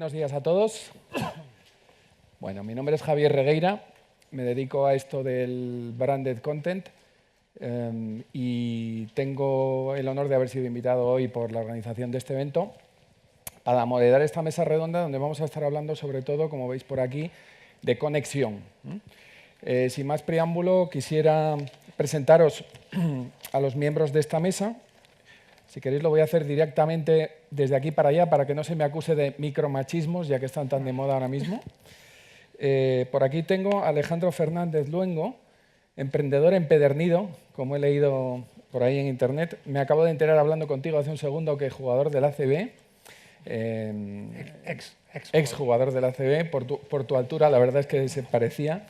Buenos días a todos. Bueno, mi nombre es Javier Regueira, me dedico a esto del branded content y tengo el honor de haber sido invitado hoy por la organización de este evento para moderar esta mesa redonda donde vamos a estar hablando sobre todo, como veis por aquí, de conexión. Sin más preámbulo, quisiera presentaros a los miembros de esta mesa. Si queréis lo voy a hacer directamente desde aquí para allá para que no se me acuse de micromachismos, ya que están tan de moda ahora mismo. Por aquí tengo a Alejandro Fernández Luengo, emprendedor empedernido, como he leído por ahí en internet. Me acabo de enterar hablando contigo hace un segundo que jugador del ACB. Ex jugador del ACB, por tu altura la verdad es que se parecía.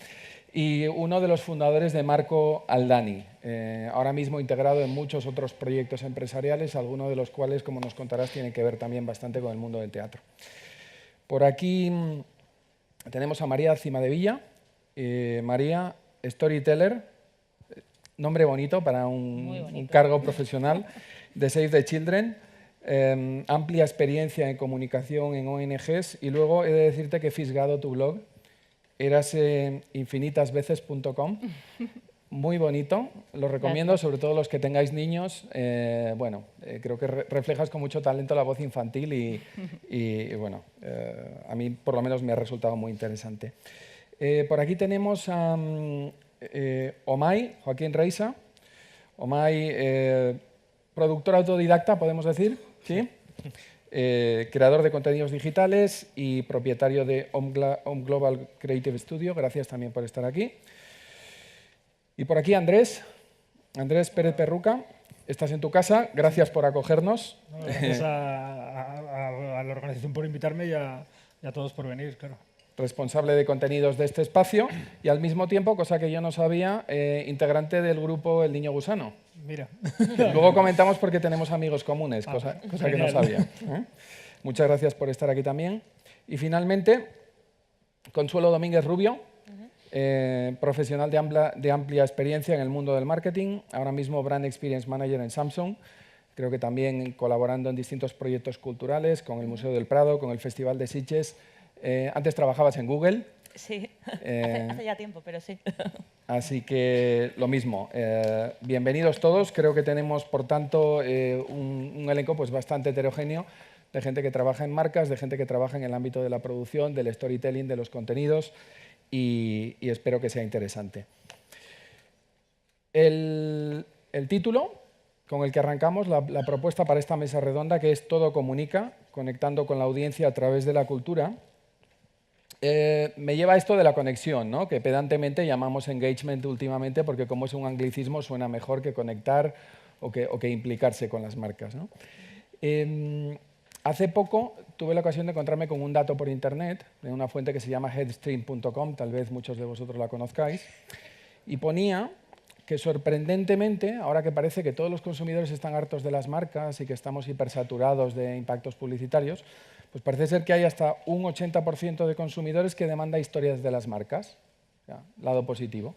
Y uno de los fundadores de Marco Aldani, ahora mismo integrado en muchos otros proyectos empresariales, algunos de los cuales, como nos contarás, tienen que ver también bastante con el mundo del teatro. Por aquí tenemos a María Cimadevilla. María, storyteller, nombre bonito para un cargo profesional, de Save the Children, amplia experiencia en comunicación en ONGs y luego he de decirte que he fisgado tu blog. Eras infinitasveces.com, muy bonito, lo recomiendo, sobre todo los que tengáis niños. Creo que reflejas con mucho talento la voz infantil y bueno, a mí por lo menos me ha resultado muy interesante. Por aquí tenemos a Omay, Joaquín Reisa. Omay, productor autodidacta, podemos decir, ¿sí? Creador de contenidos digitales y propietario de Home Global Creative Studio. Gracias también por estar aquí. Y por aquí Andrés Pérez Perruca. Estás en tu casa. Gracias por acogernos. Gracias a la organización por invitarme y a todos por venir, claro. Responsable de contenidos de este espacio y al mismo tiempo, cosa que yo no sabía, integrante del grupo El Niño Gusano. Mira. Luego comentamos porque tenemos amigos comunes, cosa que no sabía. Muchas gracias por estar aquí también. Y finalmente, Consuelo Domínguez Rubio, profesional de amplia experiencia en el mundo del marketing, ahora mismo Brand Experience Manager en Samsung, creo que también colaborando en distintos proyectos culturales, con el Museo del Prado, con el Festival de Sitges. Antes trabajabas en Google. Sí, hace ya tiempo, pero sí. Así que lo mismo, bienvenidos todos. Creo que tenemos, por tanto, un elenco pues, bastante heterogéneo de gente que trabaja en marcas, de gente que trabaja en el ámbito de la producción, del storytelling, de los contenidos y espero que sea interesante. El título con el que arrancamos, la propuesta para esta mesa redonda, que es Todo comunica, conectando con la audiencia a través de la cultura, me lleva a esto de la conexión, ¿no? Que pedantemente llamamos engagement últimamente porque como es un anglicismo suena mejor que conectar o que implicarse con las marcas, ¿no? Hace poco tuve la ocasión de encontrarme con un dato por internet de una fuente que se llama headstream.com, tal vez muchos de vosotros la conozcáis, y ponía que sorprendentemente, ahora que parece que todos los consumidores están hartos de las marcas y que estamos hipersaturados de impactos publicitarios, pues parece ser que hay hasta un 80% de consumidores que demanda historias de las marcas. O sea, lado positivo.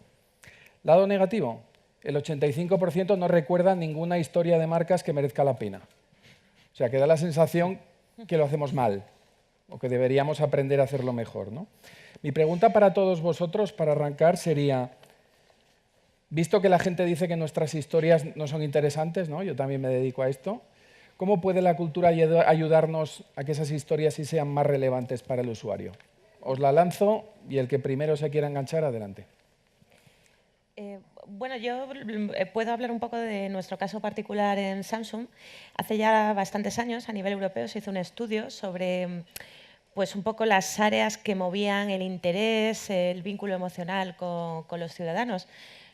Lado negativo, el 85% no recuerda ninguna historia de marcas que merezca la pena. O sea, que da la sensación que lo hacemos mal o que deberíamos aprender a hacerlo mejor, ¿no? Mi pregunta para todos vosotros, para arrancar, sería, visto que la gente dice que nuestras historias no son interesantes, ¿no? Yo también me dedico a esto, ¿cómo puede la cultura ayudarnos a que esas historias sí sean más relevantes para el usuario? Os la lanzo y el que primero se quiera enganchar, adelante. Bueno, yo puedo hablar un poco de nuestro caso particular en Samsung. Hace ya bastantes años, a nivel europeo, se hizo un estudio sobre pues, un poco las áreas que movían el interés, el vínculo emocional con los ciudadanos.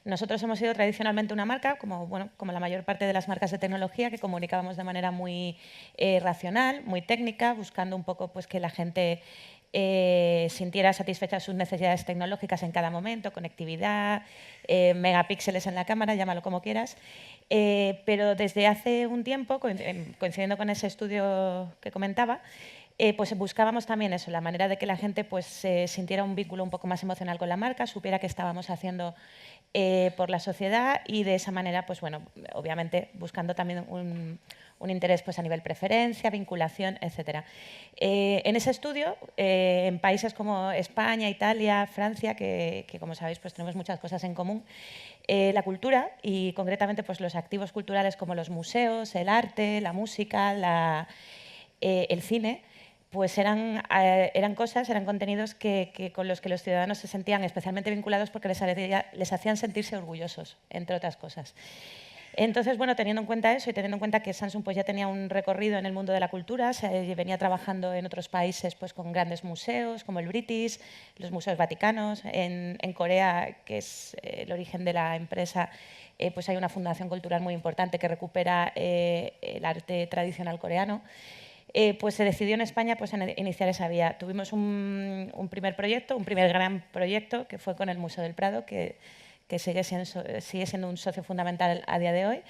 Nosotros hemos sido tradicionalmente una marca, como la mayor parte de las marcas de tecnología, que comunicábamos de manera muy racional, muy técnica, buscando un poco pues, que la gente sintiera satisfechas sus necesidades tecnológicas en cada momento, conectividad, megapíxeles en la cámara, llámalo como quieras. Pero desde hace un tiempo, coincidiendo con ese estudio que comentaba, pues buscábamos también eso, la manera de que la gente pues, sintiera un vínculo un poco más emocional con la marca, supiera que estábamos haciendo por la sociedad y de esa manera, pues bueno, obviamente buscando también un interés pues, a nivel preferencia, vinculación, etc. En ese estudio, en países como España, Italia, Francia, que como sabéis pues, tenemos muchas cosas en común, la cultura y concretamente pues, los activos culturales como los museos, el arte, la música, el cine, pues eran contenidos con los que los ciudadanos se sentían especialmente vinculados porque les hacían sentirse orgullosos, entre otras cosas. Entonces, bueno, teniendo en cuenta eso y teniendo en cuenta que Samsung pues, ya tenía un recorrido en el mundo de la cultura, venía trabajando en otros países pues, con grandes museos, como el British, los museos vaticanos. En Corea, que es el origen de la empresa, pues hay una fundación cultural muy importante que recupera el arte tradicional coreano. Pues se decidió en España pues, iniciar esa vía. Tuvimos un primer proyecto, un primer gran proyecto, que fue con el Museo del Prado, que sigue siendo un socio fundamental a día de hoy.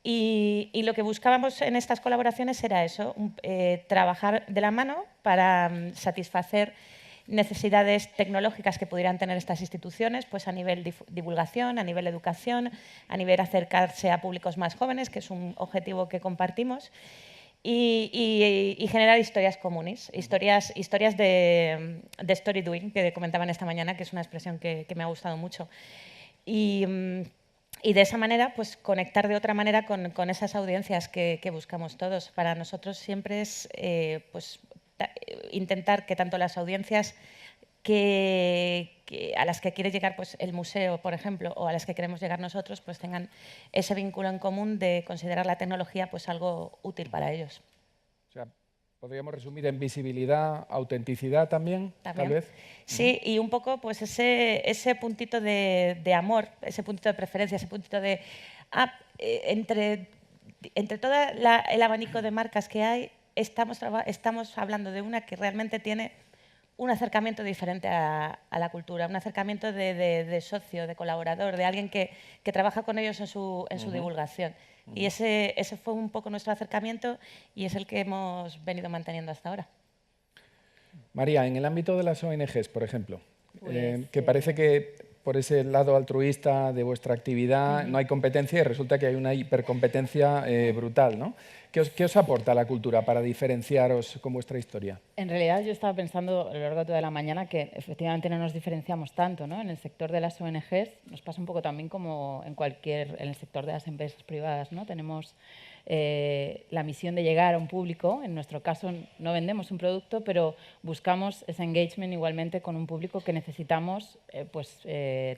Y lo que buscábamos en estas colaboraciones era eso, trabajar de la mano para satisfacer necesidades tecnológicas que pudieran tener estas instituciones, pues a nivel divulgación, a nivel educación, a nivel acercarse a públicos más jóvenes, que es un objetivo que compartimos. Y generar historias comunes, historias de story doing, que comentaban esta mañana, que es una expresión que me ha gustado mucho. Y de esa manera, pues conectar de otra manera con esas audiencias que buscamos todos. Para nosotros siempre es pues, intentar que tanto las audiencias a las que quiere llegar pues, el museo, por ejemplo, o a las que queremos llegar nosotros, pues tengan ese vínculo en común de considerar la tecnología pues, algo útil para ellos. O sea, podríamos resumir en visibilidad, autenticidad también, tal vez. Sí, y un poco pues, ese puntito de amor, ese puntito de preferencia, ese puntito de... entre todo el abanico de marcas que hay, estamos hablando de una que realmente tiene un acercamiento diferente a la cultura, un acercamiento de socio, de colaborador, de alguien que trabaja con ellos en su divulgación. Y ese fue un poco nuestro acercamiento y es el que hemos venido manteniendo hasta ahora. María, en el ámbito de las ONGs, por ejemplo, que parece que por ese lado altruista de vuestra actividad no hay competencia y resulta que hay una hipercompetencia brutal, ¿no? ¿Qué os aporta la cultura para diferenciaros con vuestra historia? En realidad yo estaba pensando a lo largo de toda la mañana que efectivamente no nos diferenciamos tanto, ¿no? En el sector de las ONGs nos pasa un poco también como en el sector de las empresas privadas, ¿no? Tenemos la misión de llegar a un público. En nuestro caso no vendemos un producto, pero buscamos ese engagement igualmente con un público que necesitamos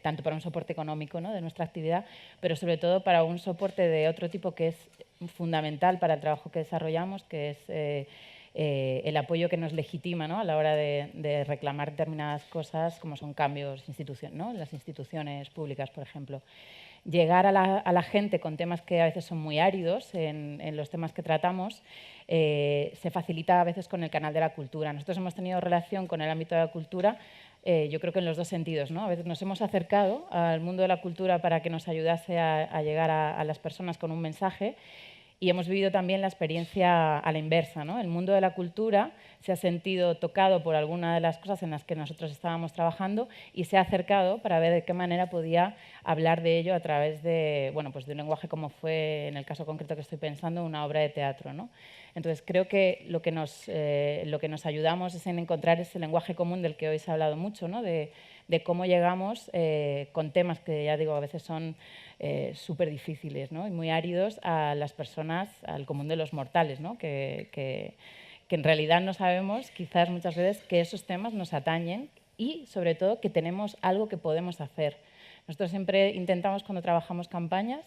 tanto para un soporte económico, ¿no? de nuestra actividad, pero sobre todo para un soporte de otro tipo que es fundamental para el trabajo que desarrollamos, que es el apoyo que nos legitima, ¿no? a la hora de reclamar determinadas cosas, como son cambios ¿no? en las instituciones públicas, por ejemplo. Llegar a la gente con temas que a veces son muy áridos en los temas que tratamos, se facilita a veces con el canal de la cultura. Nosotros hemos tenido relación con el ámbito de la cultura, yo creo que en los dos sentidos, ¿no? A veces nos hemos acercado al mundo de la cultura para que nos ayudase a llegar a las personas con un mensaje. Y hemos vivido también la experiencia a la inversa, ¿no? El mundo de la cultura se ha sentido tocado por alguna de las cosas en las que nosotros estábamos trabajando y se ha acercado para ver de qué manera podía hablar de ello a través de, bueno, pues de un lenguaje como fue, en el caso concreto que estoy pensando, una obra de teatro, ¿no? Entonces, creo que lo que nos ayudamos es en encontrar ese lenguaje común del que hoy se ha hablado mucho, ¿no? De cómo llegamos con temas que, ya digo, a veces son súper difíciles, ¿no? y muy áridos a las personas, al común de los mortales, ¿no? que en realidad no sabemos, quizás muchas veces, que esos temas nos atañen y, sobre todo, que tenemos algo que podemos hacer. Nosotros siempre intentamos, cuando trabajamos campañas,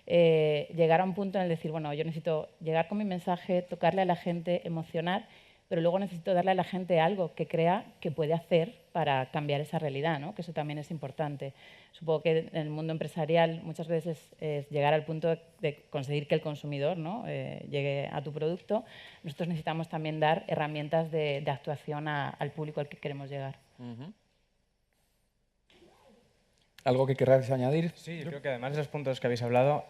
llegar a un punto en el decir, bueno, yo necesito llegar con mi mensaje, tocarle a la gente, emocionar, pero luego necesito darle a la gente algo que crea que puede hacer para cambiar esa realidad, ¿no? que eso también es importante. Supongo que en el mundo empresarial muchas veces es llegar al punto de conseguir que el consumidor, ¿no? llegue a tu producto. Nosotros necesitamos también dar herramientas de actuación al público al que queremos llegar. ¿Algo que querráis añadir? Sí, yo creo que además de esos puntos que habéis hablado,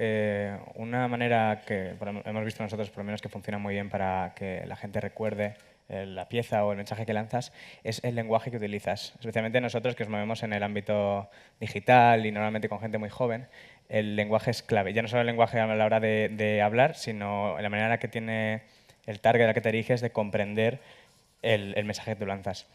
una manera que hemos visto nosotros, por lo menos, que funciona muy bien para que la gente recuerde la pieza o el mensaje que lanzas, es el lenguaje que utilizas. Especialmente nosotros que nos movemos en el ámbito digital y normalmente con gente muy joven, el lenguaje es clave. Ya no solo el lenguaje a la hora de hablar, sino la manera en la que tiene el target al que te diriges de comprender el mensaje que tú lanzas.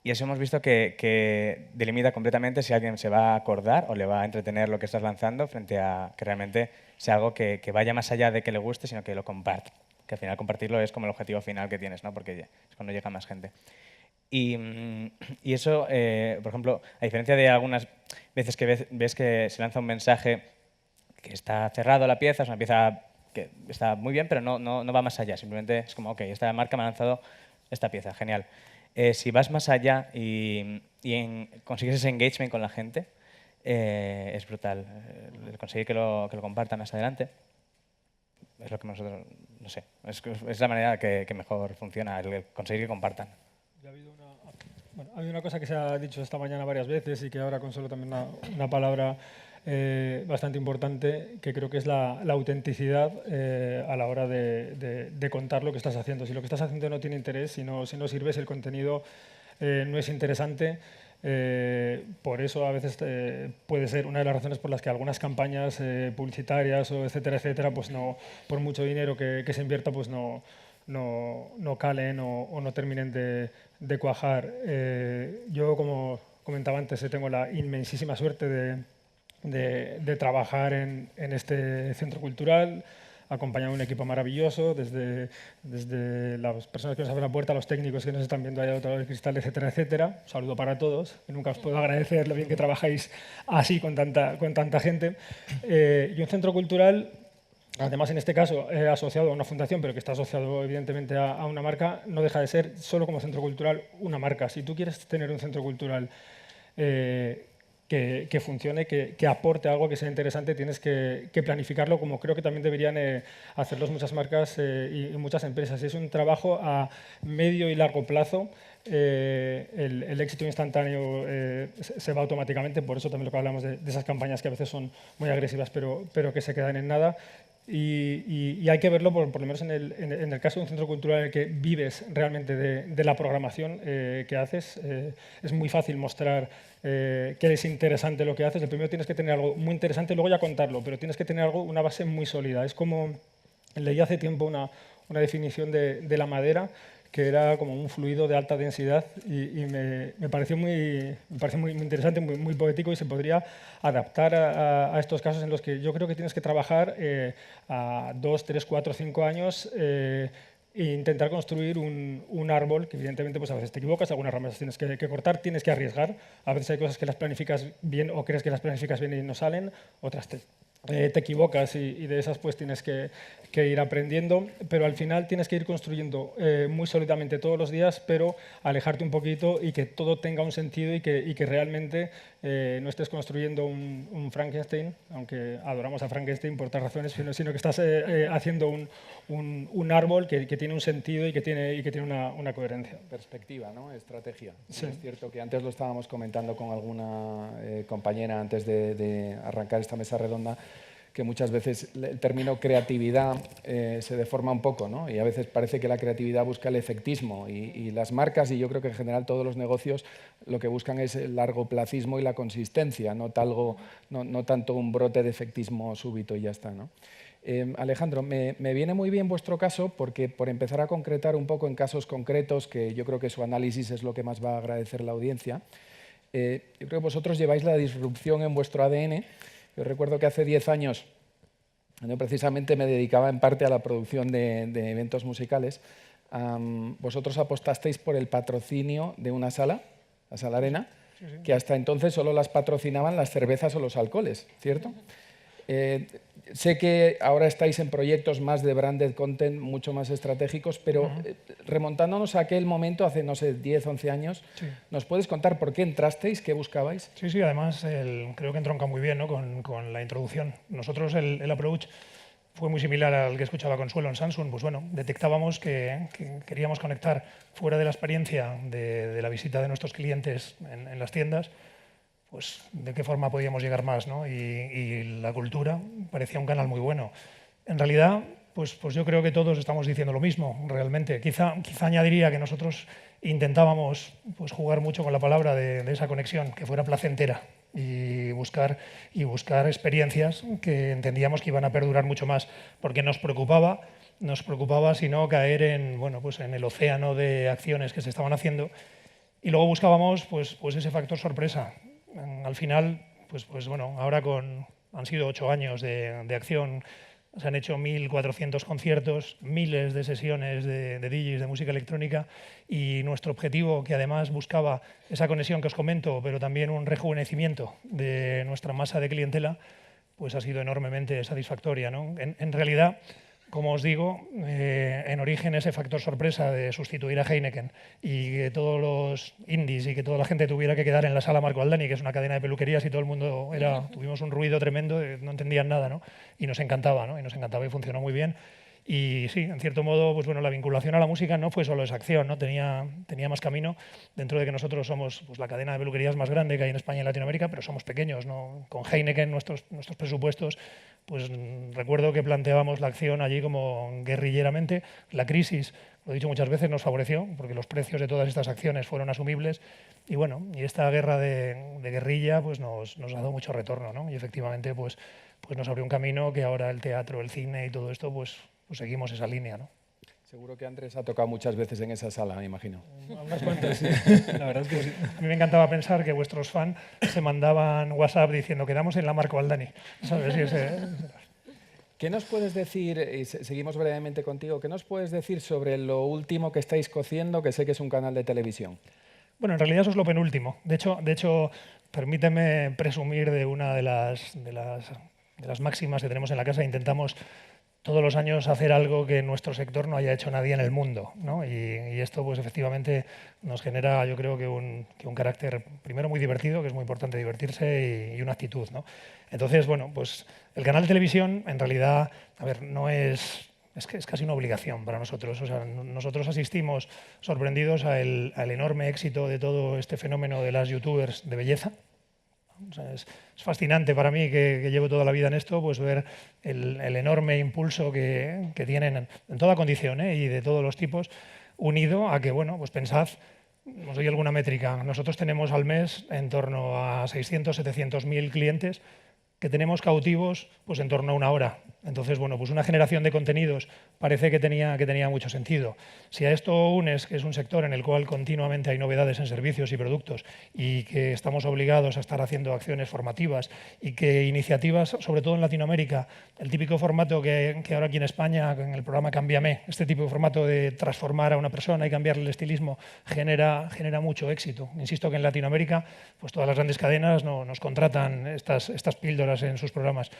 Y eso hemos visto que delimita completamente si alguien se va a acordar o le va a entretener lo que estás lanzando frente a que realmente sea algo que vaya más allá de que le guste, sino que lo comparta. Que al final compartirlo es como el objetivo final que tienes, ¿no? Porque es cuando llega más gente. Y eso, por ejemplo, a diferencia de algunas veces que ves que se lanza un mensaje que está cerrado la pieza, es una pieza que está muy bien, pero no va más allá. Simplemente es como, ok, esta marca me ha lanzado esta pieza, genial. Si vas más allá y consigues ese engagement con la gente, es brutal. El conseguir que lo compartan más adelante es lo que nosotros, no sé, es la manera que mejor funciona, el conseguir que compartan. Ha habido una cosa que se ha dicho esta mañana varias veces y que ahora consuelo también una palabra bastante importante, que creo que es la autenticidad a la hora de contar lo que estás haciendo. Si lo que estás haciendo no tiene interés, si no sirve, si el contenido no es interesante, por eso a veces puede ser una de las razones por las que algunas campañas publicitarias o etcétera, pues no, por mucho dinero que se invierta, pues no calen o no terminen de cuajar. Yo, como comentaba antes, tengo la inmensísima suerte de trabajar en este centro cultural, acompañado de un equipo maravilloso, desde las personas que nos abren la puerta, los técnicos que nos están viendo allá de otro lado del cristal, etcétera. Un saludo para todos, que nunca os puedo agradecer lo bien que trabajáis así con tanta gente. Y un centro cultural, además en este caso asociado a una fundación, pero que está asociado evidentemente a una marca, no deja de ser solo como centro cultural una marca. Si tú quieres tener un centro cultural que funcione, que aporte algo que sea interesante, tienes que planificarlo, como creo que también deberían hacerlo muchas marcas y muchas empresas. Es un trabajo a medio y largo plazo. El éxito instantáneo se va automáticamente, por eso también lo que hablamos de esas campañas que a veces son muy agresivas, pero que se quedan en nada. Y hay que verlo, por lo menos en el caso de un centro cultural en el que vives realmente de la programación que haces. Es muy fácil mostrar que es interesante lo que haces. El primero tienes que tener algo muy interesante, luego ya contarlo, pero tienes que tener una base muy sólida. Es como, leí hace tiempo una definición de la madera, que era como un fluido de alta densidad y me pareció muy interesante, muy poético, y se podría adaptar a estos casos en los que yo creo que tienes que trabajar a 2, 3, 4, 5 años e intentar construir un árbol que evidentemente pues a veces te equivocas, algunas ramas tienes que cortar, tienes que arriesgar, a veces hay cosas que las planificas bien o crees que las planificas bien y no salen, otras te equivocas y de esas pues tienes que ir aprendiendo, pero al final tienes que ir construyendo muy sólidamente todos los días, pero alejarte un poquito y que todo tenga un sentido y que realmente no estés construyendo un Frankenstein, aunque adoramos a Frankenstein por otras razones, sino que estás haciendo un árbol que tiene un sentido y que tiene una coherencia. Perspectiva, ¿no? Estrategia. Sí. Es cierto que antes lo estábamos comentando con alguna compañera antes de arrancar esta mesa redonda, que muchas veces el término creatividad se deforma un poco, ¿no? Y a veces parece que la creatividad busca el efectismo y las marcas, y yo creo que en general todos los negocios, lo que buscan es el largoplacismo y la consistencia, no tanto un brote de efectismo súbito y ya está, ¿no? Alejandro, me viene muy bien vuestro caso porque, por empezar a concretar un poco en casos concretos, que yo creo que su análisis es lo que más va a agradecer la audiencia, yo creo que vosotros lleváis la disrupción en vuestro ADN. Yo recuerdo que hace 10 años yo precisamente me dedicaba en parte a la producción de eventos musicales. Vosotros apostasteis por el patrocinio de una sala, la Sala Arena, que hasta entonces solo las patrocinaban las cervezas o los alcoholes, ¿cierto? Sé que ahora estáis en proyectos más de branded content, mucho más estratégicos, pero remontándonos a aquel momento, hace, no sé, 10, 11 años, ¿nos puedes contar por qué entrasteis, qué buscabais? Sí, además creo que entronca muy bien, ¿no? con la introducción. Nosotros el approach fue muy similar al que escuchaba Consuelo en Samsung. Pues bueno, detectábamos que queríamos conectar fuera de la experiencia de la visita de nuestros clientes en las tiendas, pues de qué forma podíamos llegar más, ¿no? Y la cultura parecía un canal muy bueno. En realidad, pues yo creo que todos estamos diciendo lo mismo, realmente. Quizá añadiría que nosotros intentábamos pues, jugar mucho con la palabra de esa conexión, que fuera placentera, y buscar experiencias que entendíamos que iban a perdurar mucho más, porque nos preocupaba si no caer en, bueno, pues en el océano de acciones que se estaban haciendo, y luego buscábamos pues ese factor sorpresa. Al final, pues bueno, ahora han sido 8 años de acción. Se han hecho 1.400 conciertos, miles de sesiones de DJs de música electrónica, y nuestro objetivo, que además buscaba esa conexión que os comento, pero también un rejuvenecimiento de nuestra masa de clientela, pues ha sido enormemente satisfactoria, ¿no? En realidad, como os digo, en origen ese factor sorpresa de sustituir a Heineken y que todos los indies y que toda la gente tuviera que quedar en la sala Marco Aldani, que es una cadena de peluquerías, y todo el mundo tuvimos un ruido tremendo, no entendían nada, ¿no? Y nos encantaba, ¿no? Y nos encantaba y funcionó muy bien. Y sí, en cierto modo, pues bueno, la vinculación a la música no fue solo esa acción, ¿no? Tenía más camino, dentro de que nosotros somos pues, la cadena de peluquerías más grande que hay en España y en Latinoamérica, pero somos pequeños, ¿no? Con Heineken, nuestros presupuestos, pues recuerdo que planteábamos la acción allí como guerrilleramente. La crisis, lo he dicho muchas veces, nos favoreció, porque los precios de todas estas acciones fueron asumibles, y bueno, y esta guerra de guerrilla pues nos ha dado mucho retorno, ¿no? Y efectivamente pues nos abrió un camino que ahora el teatro, el cine y todo esto pues seguimos esa línea, ¿no? Seguro que Andrés ha tocado muchas veces en esa sala, me imagino. Unas cuantas, sí. La verdad es que sí. A mí me encantaba pensar que vuestros fans se mandaban WhatsApp diciendo quedamos en la Marco Aldani, ¿sabes? ¿Qué nos puedes decir, y seguimos brevemente contigo, qué nos puedes decir sobre lo último que estáis cociendo, que sé que es un canal de televisión? Bueno, en realidad eso es lo penúltimo. De hecho, permíteme presumir de una de las máximas que tenemos en la casa. Intentamos todos los años hacer algo que en nuestro sector no haya hecho nadie en el mundo, ¿no? Y esto pues efectivamente nos genera, yo creo que un carácter primero muy divertido, que es muy importante divertirse, y una actitud, ¿no? Entonces, bueno, pues el canal de televisión en realidad, a ver, no es casi una obligación para nosotros. O sea, nosotros asistimos sorprendidos al enorme éxito de todo este fenómeno de las youtubers de belleza. O sea, es fascinante para mí, que llevo toda la vida en esto, pues ver el enorme impulso que tienen en toda condición, ¿eh? Y de todos los tipos, unido a que, bueno, pues pensad, os doy alguna métrica, nosotros tenemos al mes en torno a 600, 700.000 clientes que tenemos cautivos pues en torno a 1 hora. Entonces, bueno, pues una generación de contenidos parece que tenía mucho sentido. Si a esto unes que es un sector en el cual continuamente hay novedades en servicios y productos, y que estamos obligados a estar haciendo acciones formativas, y que iniciativas, sobre todo en Latinoamérica, el típico formato que ahora aquí en España, en el programa Cámbiame, este tipo de formato de transformar a una persona y cambiarle el estilismo, genera mucho éxito. Insisto que en Latinoamérica pues todas las grandes cadenas nos contratan estas píldoras en sus programas.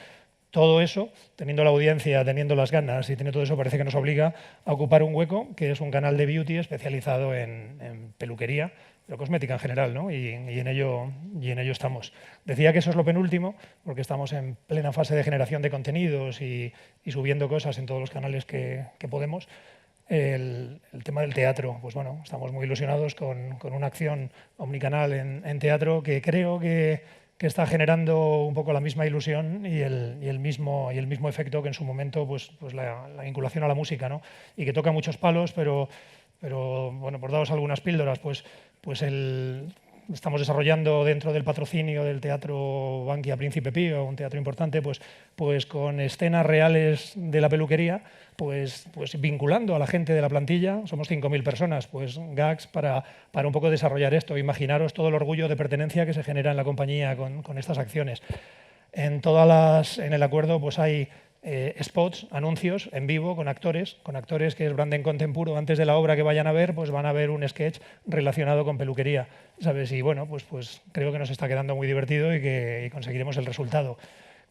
Todo eso, teniendo la audiencia, teniendo las ganas y teniendo todo eso, parece que nos obliga a ocupar un hueco, que es un canal de beauty especializado en peluquería, pero cosmética en general, ¿no? Y en ello estamos. Decía que eso es lo penúltimo, porque estamos en plena fase de generación de contenidos y subiendo cosas en todos los canales que podemos. El tema del teatro, pues bueno, estamos muy ilusionados con una acción omnicanal en teatro que creo que está generando un poco la misma ilusión y el mismo efecto que en su momento pues la vinculación a la música, ¿no? Y que toca muchos palos, pero bueno, por daros algunas píldoras, pues estamos desarrollando dentro del patrocinio del Teatro Bankia Príncipe Pío, un teatro importante, pues con escenas reales de la peluquería, pues vinculando a la gente de la plantilla, somos 5.000 personas, pues gags para un poco desarrollar esto. Imaginaros todo el orgullo de pertenencia que se genera en la compañía con estas acciones. En el acuerdo pues hay spots, anuncios en vivo con actores que es branding contempuro. Antes de la obra que vayan a ver, pues van a ver un sketch relacionado con peluquería, ¿sabes? Y bueno, pues creo que nos está quedando muy divertido y que conseguiremos el resultado.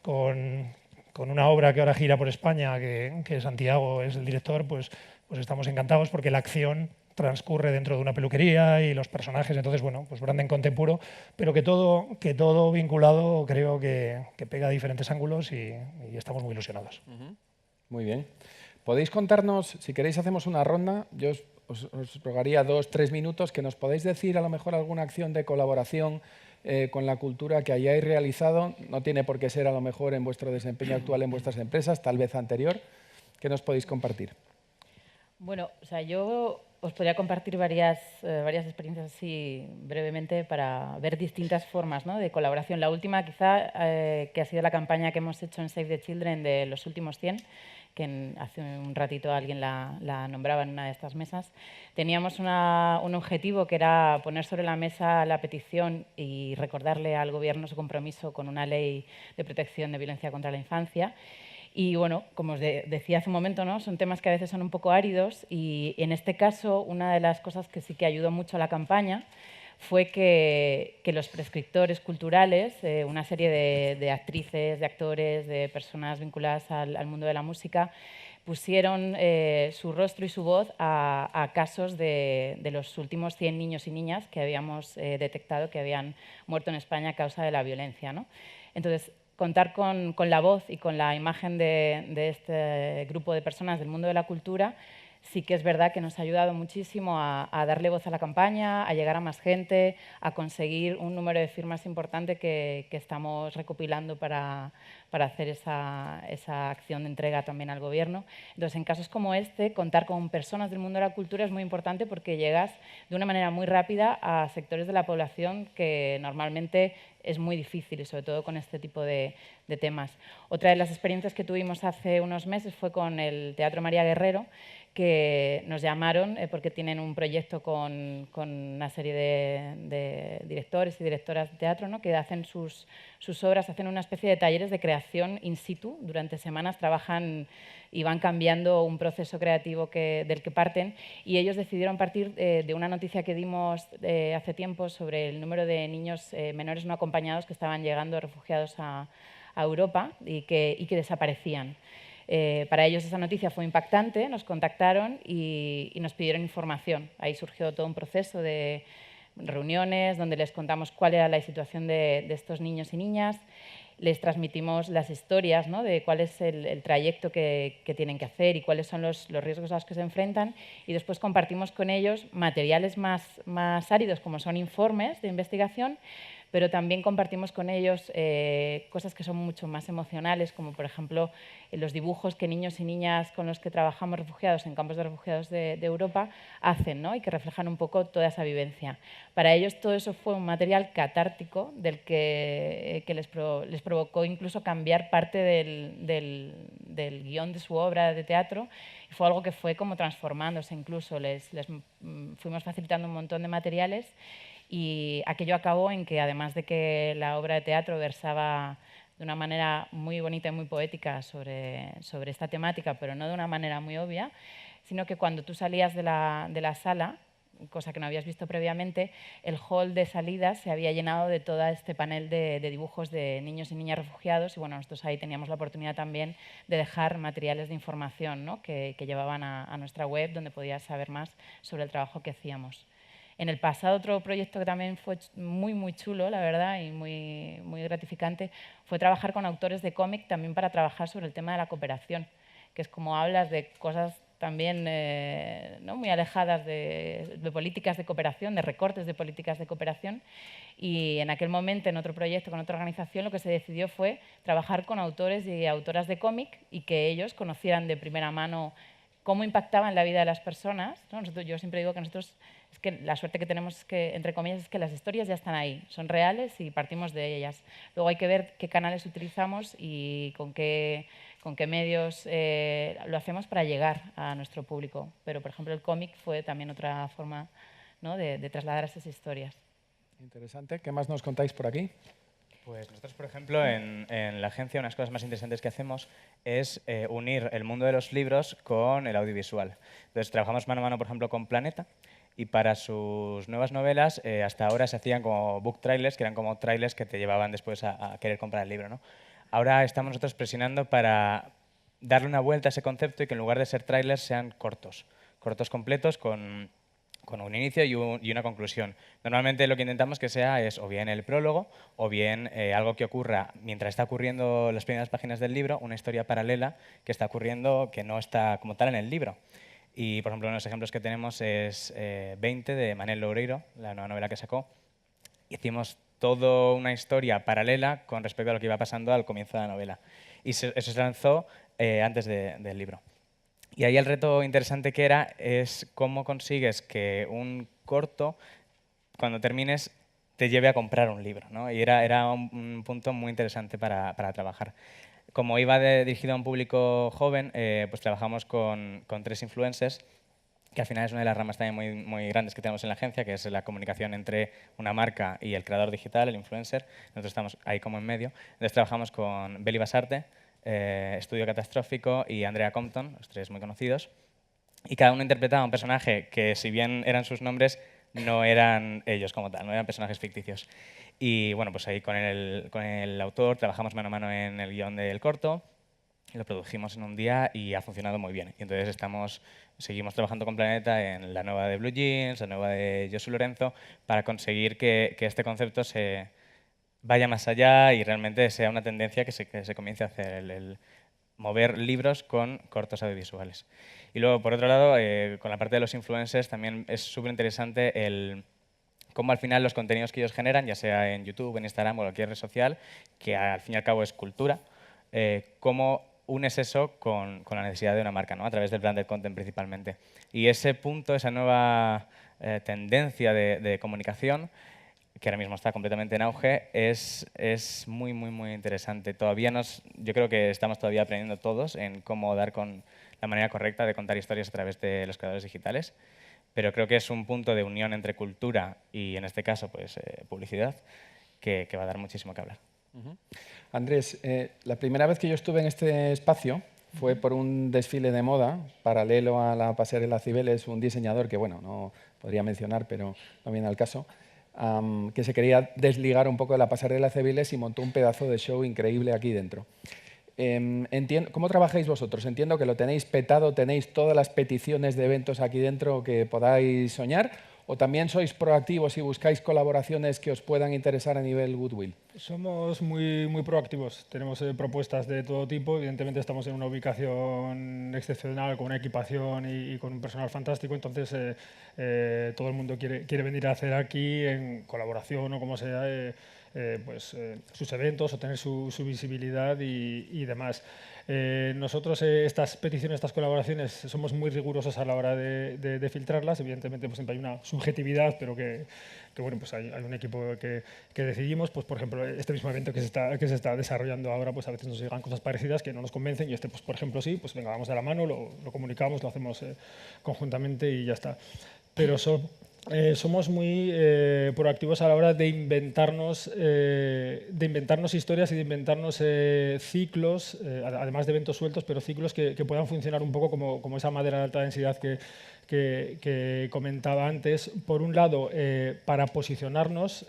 Con una obra que ahora gira por España, que Santiago es el director, pues estamos encantados porque la acción transcurre dentro de una peluquería y los personajes, entonces, bueno, pues branding contempuro, pero que todo vinculado, creo que pega a diferentes ángulos y estamos muy ilusionados. Muy bien. ¿Podéis contarnos, si queréis hacemos una ronda, yo os rogaría 2-3 minutos, que nos podáis decir a lo mejor alguna acción de colaboración con la cultura que hayáis realizado, no tiene por qué ser a lo mejor en vuestro desempeño actual en vuestras empresas, tal vez anterior, ¿Qué nos podéis compartir? Bueno, o sea, yo os podría compartir varias experiencias así brevemente para ver distintas formas, ¿no?, de colaboración. La última quizá, que ha sido la campaña que hemos hecho en Save the Children de los últimos 100, que hace un ratito alguien la nombraba en una de estas mesas. Teníamos un objetivo que era poner sobre la mesa la petición y recordarle al Gobierno su compromiso con una ley de protección de violencia contra la infancia. Y bueno, como os decía hace un momento, ¿no?, son temas que a veces son un poco áridos y en este caso una de las cosas que sí que ayudó mucho a la campaña fue que los prescriptores culturales, una serie de actrices, de actores, de personas vinculadas al mundo de la música, pusieron su rostro y su voz a casos de los últimos 100 niños y niñas que habíamos detectado que habían muerto en España a causa de la violencia, ¿no? Entonces, contar con la voz y con la imagen de este grupo de personas del mundo de la cultura sí que es verdad que nos ha ayudado muchísimo a darle voz a la campaña, a llegar a más gente, a conseguir un número de firmas importante que estamos recopilando para hacer esa acción de entrega también al Gobierno. Entonces, en casos como este, contar con personas del mundo de la cultura es muy importante porque llegas de una manera muy rápida a sectores de la población que normalmente es muy difícil, y sobre todo con este tipo de temas. Otra de las experiencias que tuvimos hace unos meses fue con el Teatro María Guerrero, que nos llamaron porque tienen un proyecto con una serie de directores y directoras de teatro, ¿no?, que hacen sus obras, hacen una especie de talleres de creación in situ. Durante semanas trabajan y van cambiando un proceso creativo del que parten, y ellos decidieron partir de una noticia que dimos hace tiempo sobre el número de niños menores no acompañados que estaban llegando refugiados a Europa y que desaparecían. Para ellos esa noticia fue impactante, nos contactaron y nos pidieron información. Ahí surgió todo un proceso de reuniones donde les contamos cuál era la situación de estos niños y niñas, les transmitimos las historias, ¿no?, de cuál es el trayecto que tienen que hacer y cuáles son los riesgos a los que se enfrentan, y después compartimos con ellos materiales más áridos, como son informes de investigación, pero también compartimos con ellos cosas que son mucho más emocionales, como por ejemplo los dibujos que niños y niñas con los que trabajamos refugiados en campos de refugiados de Europa hacen, ¿no?, y que reflejan un poco toda esa vivencia. Para ellos todo eso fue un material catártico del que les provocó incluso cambiar parte del guión de su obra de teatro, y fue algo que fue como transformándose incluso. Les fuimos facilitando un montón de materiales. Y aquello acabó en que, además de que la obra de teatro versaba de una manera muy bonita y muy poética sobre esta temática, pero no de una manera muy obvia, sino que cuando tú salías de la sala, cosa que no habías visto previamente, el hall de salida se había llenado de todo este panel de dibujos de niños y niñas refugiados, y bueno, nosotros ahí teníamos la oportunidad también de dejar materiales de información, ¿no?, que llevaban a nuestra web, donde podías saber más sobre el trabajo que hacíamos. En el pasado, otro proyecto que también fue muy chulo, la verdad, y muy gratificante, fue trabajar con autores de cómic también para trabajar sobre el tema de la cooperación, que es como hablas de cosas también ¿no?, muy alejadas de políticas de cooperación, de recortes de políticas de cooperación. Y en aquel momento, en otro proyecto con otra organización, lo que se decidió fue trabajar con autores y autoras de cómic y que ellos conocieran de primera mano cómo impactaba en la vida de las personas, ¿no? Yo siempre digo que nosotros, es que la suerte que tenemos, es que, entre comillas, es que las historias ya están ahí, son reales y partimos de ellas. Luego hay que ver qué canales utilizamos y con qué medios lo hacemos para llegar a nuestro público. Pero, por ejemplo, el cómic fue también otra forma, ¿no?, de trasladar esas historias. Interesante. ¿Qué más nos contáis por aquí? Pues nosotros, por ejemplo, en la agencia, unas cosas más interesantes que hacemos es unir el mundo de los libros con el audiovisual. Entonces, trabajamos mano a mano, por ejemplo, con Planeta, y para sus nuevas novelas, hasta ahora se hacían como book trailers, que eran como trailers que te llevaban después a querer comprar el libro, ¿no? Ahora estamos nosotros presionando para darle una vuelta a ese concepto y que en lugar de ser trailers sean cortos completos con un inicio y una conclusión. Normalmente lo que intentamos que sea es o bien el prólogo o bien algo que ocurra mientras está ocurriendo las primeras páginas del libro, una historia paralela que está ocurriendo que no está como tal en el libro. Y, por ejemplo, uno de los ejemplos que tenemos es 20 de Manel Loureiro, la nueva novela que sacó. Hicimos toda una historia paralela con respecto a lo que iba pasando al comienzo de la novela. Y eso se lanzó antes del libro. Y ahí el reto interesante que era es cómo consigues que un corto, cuando termines, te lleve a comprar un libro, ¿no? Y era un punto muy interesante para trabajar. Como iba dirigido a un público joven, pues trabajamos con 3 influencers, que al final es una de las ramas también muy grandes que tenemos en la agencia, que es la comunicación entre una marca y el creador digital, el influencer. Nosotros estamos ahí como en medio. Entonces trabajamos con Beli Basarte, Estudio Catastrófico y Andrea Compton, los 3 muy conocidos. Y cada uno interpretaba un personaje que, si bien eran sus nombres, no eran ellos como tal, no eran personajes ficticios. Y bueno, pues ahí con el autor trabajamos mano a mano en el guión del corto, lo produjimos en un día y ha funcionado muy bien. Y entonces seguimos trabajando con Planeta en la nueva de Blue Jeans, la nueva de Josu Lorenzo, para conseguir que este concepto se vaya más allá y realmente sea una tendencia que se comience a hacer, el mover libros con cortos audiovisuales. Y luego, por otro lado, con la parte de los influencers, también es súper interesante cómo al final los contenidos que ellos generan, ya sea en YouTube, en Instagram o cualquier red social, que al fin y al cabo es cultura, cómo unes eso con la necesidad de una marca, ¿no? A través del branded content principalmente. Y ese punto, esa nueva tendencia de comunicación, que ahora mismo está completamente en auge, es muy, muy, muy interesante. Yo creo que estamos todavía aprendiendo todos en cómo dar con la manera correcta de contar historias a través de los creadores digitales, pero creo que es un punto de unión entre cultura y, en este caso, pues, publicidad, que va a dar muchísimo que hablar. Andrés, la primera vez que yo estuve en este espacio fue por un desfile de moda paralelo a la pasarela Cibeles, un diseñador que, bueno, no podría mencionar, pero no viene al caso, que se quería desligar un poco de la pasarela Cibeles y montó un pedazo de show increíble aquí dentro. ¿Cómo trabajáis vosotros? Entiendo que lo tenéis petado, tenéis todas las peticiones de eventos aquí dentro que podáis soñar, ¿o también sois proactivos y buscáis colaboraciones que os puedan interesar a nivel goodwill? Somos muy proactivos. Tenemos propuestas de todo tipo. Evidentemente estamos en una ubicación excepcional, con una equipación y con un personal fantástico. Entonces todo el mundo quiere venir a hacer aquí en colaboración o como sea sus eventos o tener su visibilidad y demás. Nosotros estas peticiones, estas colaboraciones, somos muy rigurosos a la hora de filtrarlas. Evidentemente pues siempre hay una subjetividad, pero que bueno, pues hay un equipo que decidimos. Pues por ejemplo, este mismo evento que se está desarrollando ahora, pues a veces nos llegan cosas parecidas que no nos convencen, y este, pues por ejemplo, sí, pues venga, vamos de la mano, lo comunicamos, lo hacemos conjuntamente y ya está. Pero somos muy proactivos a la hora de inventarnos historias y de inventarnos ciclos, además de eventos sueltos, pero ciclos que puedan funcionar un poco como esa madera de alta densidad que comentaba antes. Por un lado, para posicionarnos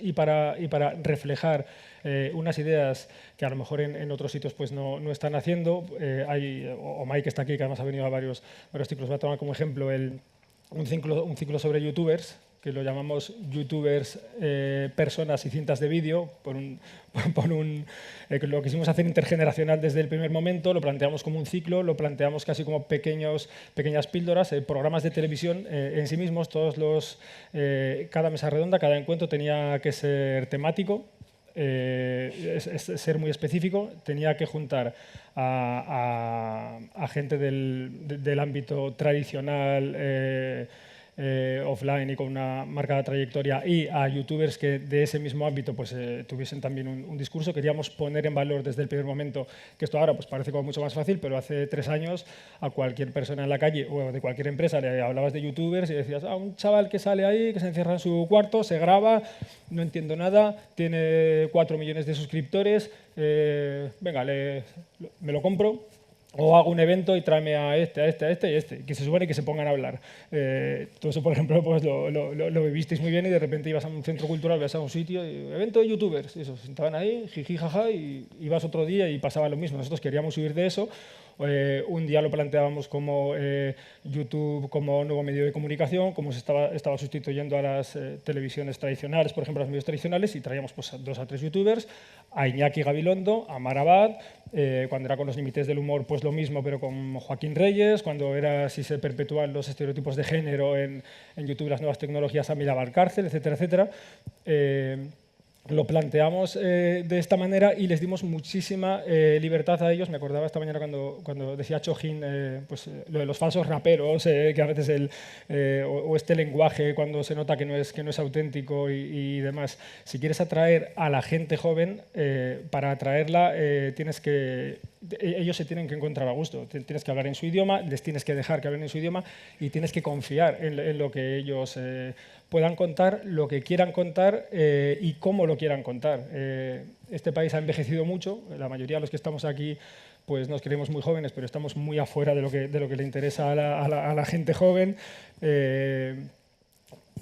y para reflejar unas ideas que a lo mejor en otros sitios pues no están haciendo. O Mike, que está aquí, que además ha venido a varios ciclos, va a tomar como ejemplo un ciclo sobre youtubers, que lo llamamos youtubers, personas y cintas de vídeo, lo quisimos hacer intergeneracional desde el primer momento. Lo planteamos como un ciclo, lo planteamos casi como pequeñas píldoras, programas de televisión en sí mismos. Cada mesa redonda, cada encuentro tenía que ser temático, ser muy específico, tenía que juntar a gente del ámbito tradicional, offline y con una marcada trayectoria, y a youtubers que de ese mismo ámbito pues, tuviesen también un discurso. Queríamos poner en valor desde el primer momento, que esto ahora pues, parece como mucho más fácil, pero hace 3 años a cualquier persona en la calle o de cualquier empresa le hablabas de youtubers y decías, un chaval que sale ahí, que se encierra en su cuarto, se graba, no entiendo nada, tiene 4 millones de suscriptores, venga, me lo compro. O hago un evento y tráeme a este y este, que se supone que se pongan a hablar. Todo eso, por ejemplo, pues lo vivisteis muy bien, y de repente ibas a un centro cultural, ibas a un sitio, y, evento de youtubers, y eso, se sentaban ahí, jiji, jaja, y ibas otro día y pasaba lo mismo. Nosotros queríamos huir de eso. Un día lo planteábamos como YouTube como nuevo medio de comunicación, como se estaba sustituyendo a las televisiones tradicionales, por ejemplo, a los medios tradicionales, y traíamos pues, a 2 a 3 youtubers, a Iñaki Gabilondo, a Mar Abad, cuando era con Los límites del humor, pues lo mismo, pero con Joaquín Reyes, cuando era si se perpetúan los estereotipos de género en YouTube, las nuevas tecnologías, a Mila Valcárcel, etcétera, etcétera. lo planteamos de esta manera y les dimos muchísima libertad a ellos. Me acordaba esta mañana cuando decía Chojín lo de los falsos raperos, que a veces o este lenguaje cuando se nota que no es auténtico y demás. Si quieres atraer a la gente joven, para atraerla ellos se tienen que encontrar a gusto. Tienes que hablar en su idioma, les tienes que dejar que hablen en su idioma y tienes que confiar en lo que ellos puedan contar, lo que quieran contar y cómo lo quieran contar. Este país ha envejecido mucho, la mayoría de los que estamos aquí pues nos creemos muy jóvenes, pero estamos muy afuera de lo que le interesa a la gente joven.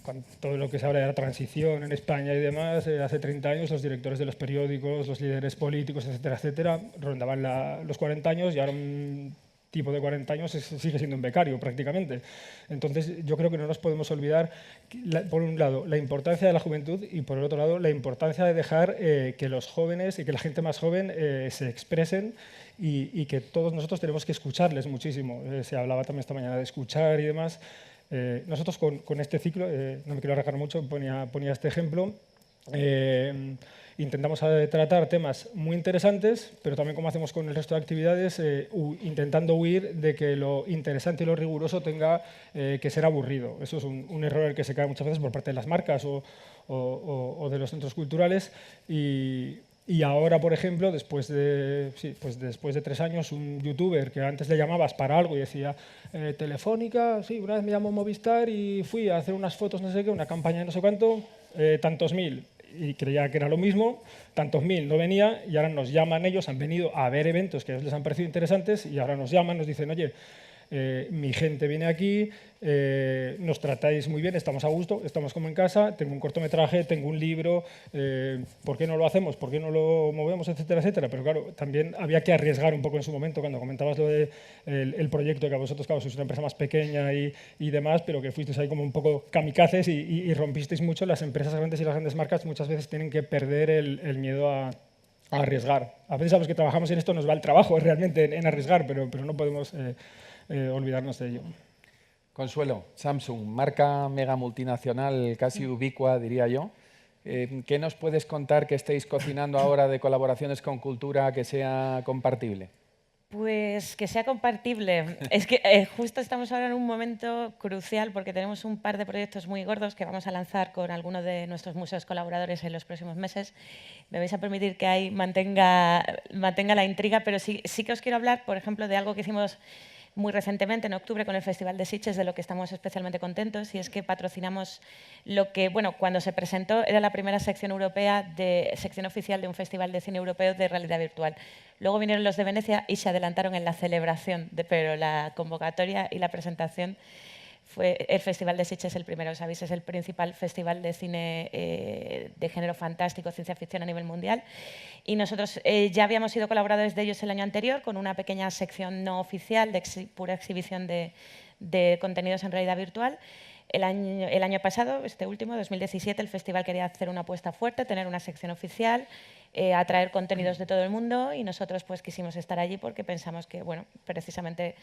Con todo lo que se habla de la transición en España y demás, hace 30 años los directores de los periódicos, los líderes políticos, etcétera, etcétera, rondaban los 40 años y ahora un tipo de 40 años sigue siendo un becario prácticamente. Entonces yo creo que no nos podemos olvidar, por un lado, la importancia de la juventud y por el otro lado, la importancia de dejar que los jóvenes y que la gente más joven se expresen y que todos nosotros tenemos que escucharles muchísimo. Se hablaba también esta mañana de escuchar y demás. Nosotros con este ciclo, no me quiero arrancar mucho, ponía este ejemplo, intentamos tratar temas muy interesantes, pero también como hacemos con el resto de actividades, intentando huir de que lo interesante y lo riguroso tenga que ser aburrido. Eso es un error al que se cae muchas veces por parte de las marcas o de los centros culturales. Y ahora, por ejemplo, después de 3 años, un youtuber que antes le llamabas para algo y decía Telefónica, sí, una vez me llamó Movistar y fui a hacer unas fotos, no sé qué, una campaña de no sé cuánto, tantos mil. Y creía que era lo mismo, tantos mil no venía y ahora nos llaman ellos, han venido a ver eventos que a ellos les han parecido interesantes y ahora nos llaman, nos dicen, oye, mi gente viene aquí, nos tratáis muy bien, estamos a gusto, estamos como en casa, tengo un cortometraje, tengo un libro, ¿por qué no lo hacemos? ¿Por qué no lo movemos? Etcétera, etcétera. Pero claro, también había que arriesgar un poco en su momento cuando comentabas lo de el proyecto, que a vosotros, claro, sois una empresa más pequeña y demás, pero que fuisteis ahí como un poco kamikazes y rompisteis mucho. Las empresas grandes y las grandes marcas muchas veces tienen que perder el miedo a arriesgar. A veces a los que trabajamos en esto nos va el trabajo realmente en arriesgar, pero no podemos olvidarnos de ello. Consuelo, Samsung, marca mega multinacional, casi ubicua, diría yo. ¿Qué nos puedes contar que estéis cocinando ahora de colaboraciones con cultura que sea compartible? Pues que sea compartible. Es que justo estamos ahora en un momento crucial porque tenemos un par de proyectos muy gordos que vamos a lanzar con algunos de nuestros museos colaboradores en los próximos meses. Me vais a permitir que ahí mantenga la intriga, pero sí que os quiero hablar, por ejemplo, de algo que hicimos muy recientemente, en octubre, con el Festival de Sitges, de lo que estamos especialmente contentos, y es que patrocinamos lo que, bueno, cuando se presentó era la primera sección oficial de un festival de cine europeo de realidad virtual. Luego vinieron los de Venecia y se adelantaron en la celebración, pero la convocatoria y la presentación fue el Festival de Sitges el primero, ¿sabéis? Es el principal festival de cine de género fantástico, ciencia ficción a nivel mundial. Y nosotros ya habíamos sido colaboradores de ellos el año anterior con una pequeña sección no oficial de pura exhibición de contenidos en realidad virtual. El año pasado, este último, 2017, el festival quería hacer una apuesta fuerte, tener una sección oficial, atraer contenidos de todo el mundo y nosotros pues quisimos estar allí porque pensamos que, bueno, precisamente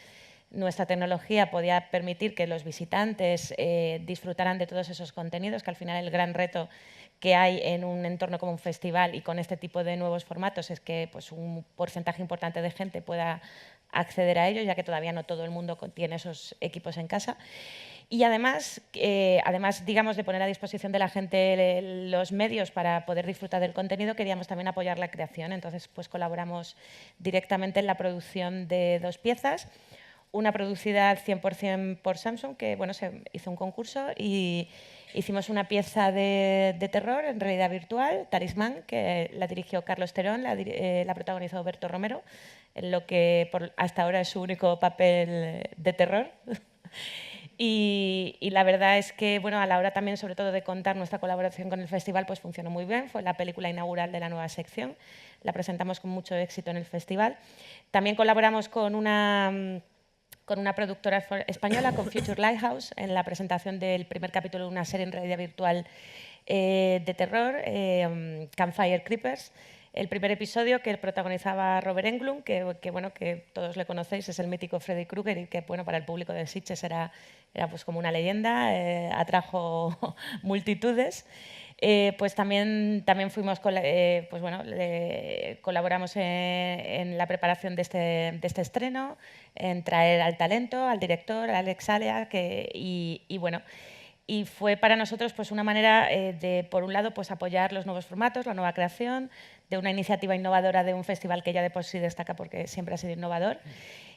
nuestra tecnología podía permitir que los visitantes disfrutaran de todos esos contenidos, que al final el gran reto que hay en un entorno como un festival y con este tipo de nuevos formatos es que pues, un porcentaje importante de gente pueda acceder a ellos, ya que todavía no todo el mundo tiene esos equipos en casa. Y además, digamos, de poner a disposición de la gente los medios para poder disfrutar del contenido, queríamos también apoyar la creación. Entonces, pues colaboramos directamente en la producción de 2 piezas. Una producida 100% por Samsung, que bueno, se hizo un concurso y hicimos una pieza de terror en realidad virtual, Talismán, que la dirigió Carlos Terón, la protagonizó Berto Romero, en lo que hasta ahora es su único papel de terror. Y la verdad es que, bueno, a la hora también, sobre todo, de contar nuestra colaboración con el festival, pues funcionó muy bien. Fue la película inaugural de la nueva sección. La presentamos con mucho éxito en el festival. También colaboramos con una productora española, con Future Lighthouse, en la presentación del primer capítulo de una serie en realidad virtual de terror, Campfire Creepers. El primer episodio que protagonizaba Robert Englund, que todos le conocéis, es el mítico Freddy Krueger y que bueno, para el público de Sitges era pues como una leyenda, atrajo multitudes. Pues también fuimos, pues bueno, colaboramos en la preparación de este estreno, en traer al talento, al director, a Alex Alea, y bueno, y fue para nosotros pues una manera de, por un lado, pues apoyar los nuevos formatos, la nueva creación, de una iniciativa innovadora de un festival que ya de por sí destaca porque siempre ha sido innovador.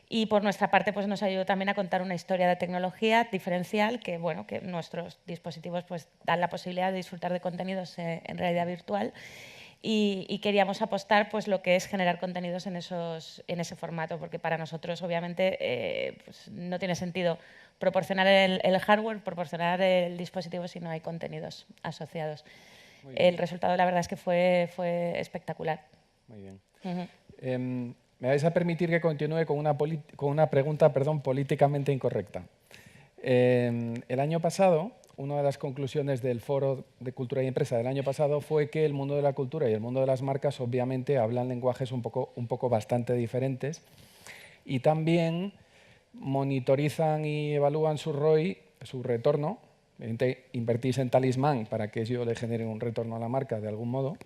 Y por nuestra parte pues nos ayudó también a contar una historia de tecnología diferencial que, bueno, que nuestros dispositivos pues dan la posibilidad de disfrutar de contenidos en realidad virtual. Y queríamos apostar pues lo que es generar contenidos en ese formato, porque para nosotros obviamente pues no tiene sentido proporcionar el hardware, proporcionar el dispositivo si no hay contenidos asociados. El resultado la verdad es que fue espectacular. Muy bien. Me vais a permitir que continúe con una pregunta, políticamente incorrecta. El año pasado, una de las conclusiones del Foro de Cultura y Empresa del año pasado fue que el mundo de la cultura y el mundo de las marcas obviamente hablan lenguajes un poco bastante diferentes y también monitorizan y evalúan su ROI, su retorno. Invertís en Talismán para que ello le genere un retorno a la marca de algún modo.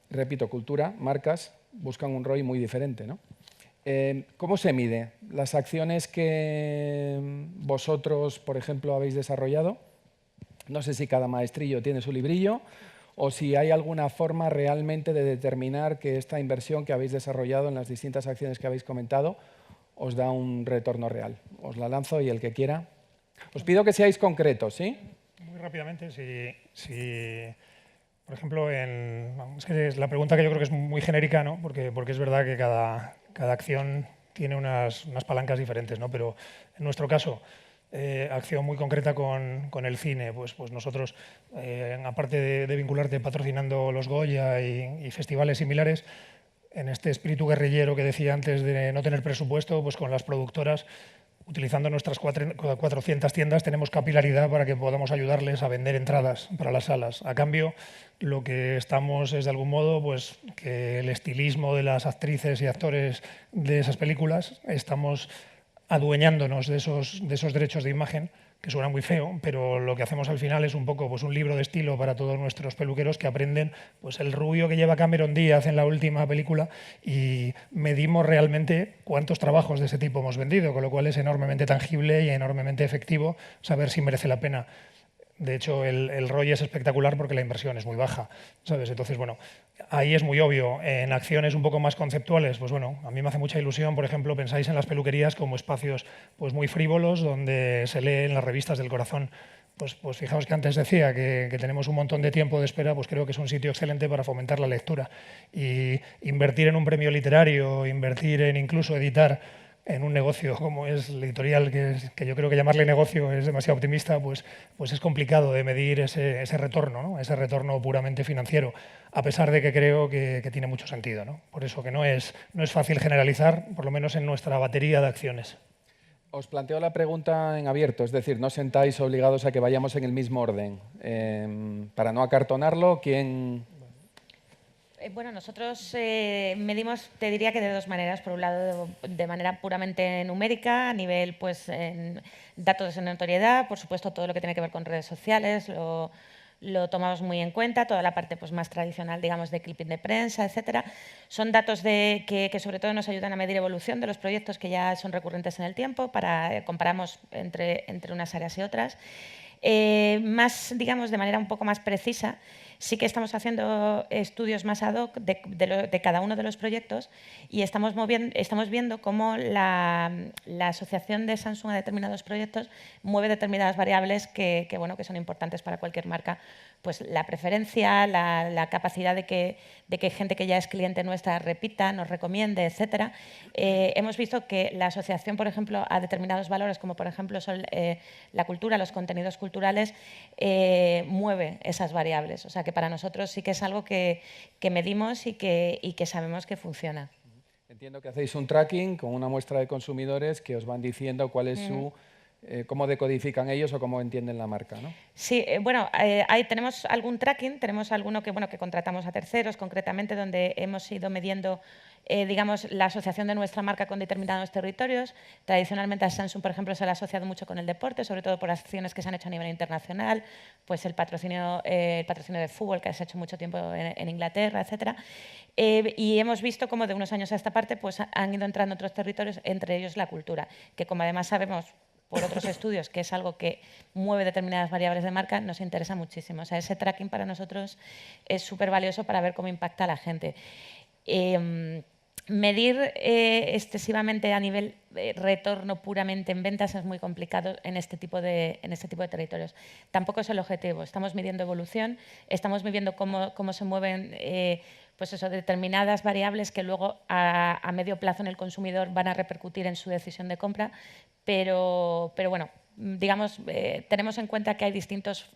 Repito, cultura, marcas buscan un ROI muy diferente, ¿no? ¿Cómo se mide? Las acciones que vosotros, por ejemplo, habéis desarrollado, no sé si cada maestrillo tiene su librillo o si hay alguna forma realmente de determinar que esta inversión que habéis desarrollado en las distintas acciones que habéis comentado os da un retorno real. Os la lanzo y el que quiera. Os pido que seáis concretos, ¿sí? Muy rápidamente, si por ejemplo, es que es la pregunta que yo creo que es muy genérica, ¿no? Porque es verdad que cada acción tiene unas palancas diferentes, ¿no? Pero en nuestro caso, acción muy concreta con el cine, pues nosotros, aparte de vincularte patrocinando los Goya y festivales similares, en este espíritu guerrillero que decía antes de no tener presupuesto, pues con las productoras, utilizando nuestras 400 tiendas, tenemos capilaridad para que podamos ayudarles a vender entradas para las salas. A cambio, lo que estamos es, de algún modo, pues que el estilismo de las actrices y actores de esas películas, estamos adueñándonos de esos derechos de imagen, que suena muy feo, pero lo que hacemos al final es un poco pues, un libro de estilo para todos nuestros peluqueros que aprenden pues, el rubio que lleva Cameron Díaz en la última película y medimos realmente cuántos trabajos de ese tipo hemos vendido, con lo cual es enormemente tangible y enormemente efectivo saber si merece la pena. De hecho, el ROI es espectacular porque la inversión es muy baja, ¿sabes? Entonces, bueno, ahí es muy obvio. En acciones un poco más conceptuales, pues bueno, a mí me hace mucha ilusión, por ejemplo, pensáis en las peluquerías como espacios pues muy frívolos donde se lee en las revistas del corazón. Pues fijaos que antes decía que tenemos un montón de tiempo de espera, pues creo que es un sitio excelente para fomentar la lectura. Y invertir en un premio literario, invertir en incluso editar en un negocio como es la editorial, que yo creo que llamarle negocio es demasiado optimista, pues es complicado de medir ese retorno, ¿no? Ese retorno puramente financiero, a pesar de que creo que tiene mucho sentido, ¿no? Por eso que no es fácil generalizar, por lo menos en nuestra batería de acciones. Os planteo la pregunta en abierto, es decir, no sentáis obligados a que vayamos en el mismo orden. Para no acartonarlo, ¿quién...? Bueno, nosotros medimos, te diría que de dos maneras. Por un lado, de manera puramente numérica, a nivel pues, en datos de notoriedad, por supuesto, todo lo que tiene que ver con redes sociales, lo tomamos muy en cuenta, toda la parte pues, más tradicional, digamos, de clipping de prensa, etcétera. Son datos que sobre todo nos ayudan a medir evolución de los proyectos que ya son recurrentes en el tiempo, comparamos entre unas áreas y otras. Más, digamos, de manera un poco más precisa, sí que estamos haciendo estudios más ad hoc de cada uno de los proyectos y estamos viendo cómo la asociación de Samsung a determinados proyectos mueve determinadas variables que son importantes para cualquier marca. Pues la preferencia, la capacidad de que gente que ya es cliente nuestra repita, nos recomiende, etcétera. Hemos visto que la asociación, por ejemplo, a determinados valores, como por ejemplo son la cultura, los contenidos culturales, mueve esas variables. O sea que para nosotros sí que es algo que medimos y que sabemos que funciona. Entiendo que hacéis un tracking con una muestra de consumidores que os van diciendo cuál es cómo decodifican ellos o cómo entienden la marca, ¿no? Sí, tenemos algún tracking, tenemos alguno que contratamos a terceros concretamente, donde hemos ido midiendo digamos, la asociación de nuestra marca con determinados territorios. Tradicionalmente a Samsung, por ejemplo, se le ha asociado mucho con el deporte, sobre todo por acciones que se han hecho a nivel internacional, pues el patrocinio de fútbol que se ha hecho mucho tiempo en Inglaterra, etc. Y hemos visto cómo de unos años a esta parte pues, han ido entrando otros territorios, entre ellos la cultura, que como además sabemos por otros estudios que es algo que mueve determinadas variables de marca, nos interesa muchísimo. O sea, ese tracking para nosotros es súper valioso para ver cómo impacta a la gente. Medir excesivamente a nivel retorno puramente en ventas es muy complicado en este tipo de territorios. Tampoco es el objetivo. Estamos midiendo evolución, estamos midiendo cómo se mueven pues eso, determinadas variables que luego a medio plazo en el consumidor van a repercutir en su decisión de compra, pero bueno, digamos, tenemos en cuenta que hay distintos